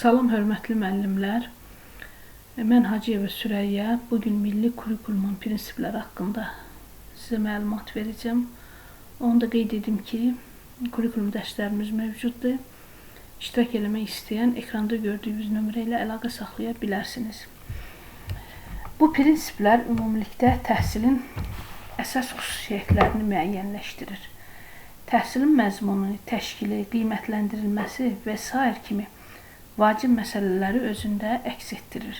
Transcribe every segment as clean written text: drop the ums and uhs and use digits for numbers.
Salam hörmətli müəllimlər. Mən Hacıyeva Sürəyya. Bugün milli kurikulumun prinsipləri haqqında sizə məlumat verəcəm. Onu da qeyd edim ki, kurikulum dərslərimiz mövcuddur. İştirak eləmək istəyən ekranda gördüyünüz nömrə ilə əlaqə saxlaya bilərsiniz. Bu prinsiplər ümumilikdə təhsilin əsas xüsusiyyətlərini müəyyənləşdirir. Təhsilin məzmunu, təşkili, qiymətləndirilməsi və s. kimi vacib məsələləri özündə əks etdirir.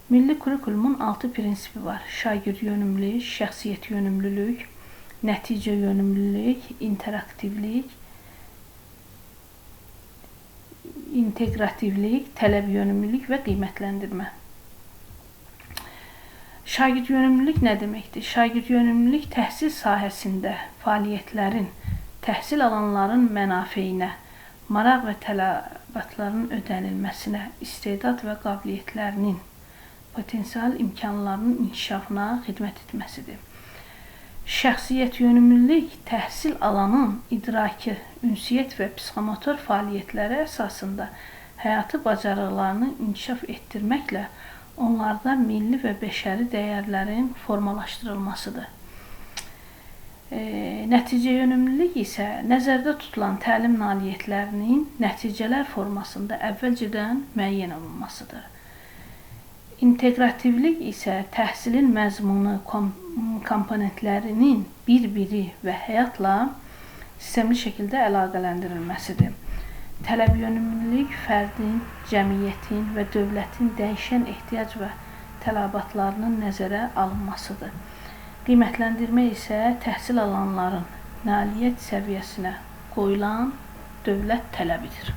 Milli kurikulumun 6 prinsipi var. Şagird yönümlülük, şəxsiyyət yönümlülük, nəticə yönümlülük, interaktivlik, inteqrativlik, tələb yönümlülük və qiymətləndirmə. Şagird yönümlülük nə deməkdir? Şagird yönümlülük təhsil sahəsində fəaliyyətlərin, təhsil alanların mənafeyinə, maraq və tələbatların ödənilməsinə, istedad və qabiliyyətlərinin, potensial imkanlarının inkişafına xidmət etməsidir. Şəxsiyyət yönümlülük təhsil alanın idraki, ünsiyyət və psixomotor fəaliyyətləri əsasında həyatı bacarıqlarını inkişaf etdirməklə onlarda milli və bəşəri dəyərlərin formalaşdırılmasıdır. Nəticə yönümlülük isə nəzərdə tutulan təlim nailiyyətlərinin nəticələr formasında əvvəlcədən müəyyən olunmasıdır. İnteqrativlik isə təhsilin məzmunu, komponentlərinin bir-biri və həyatla sistemli şəkildə əlaqələndirilməsidir. Tələb yönümlülük fərdin, cəmiyyətin və dövlətin dəyişən ehtiyac və tələbatlarının nəzərə alınmasıdır. Qiymətləndirmə isə təhsil alanların nailiyyət səviyyəsinə qoyulan dövlət tələbidir.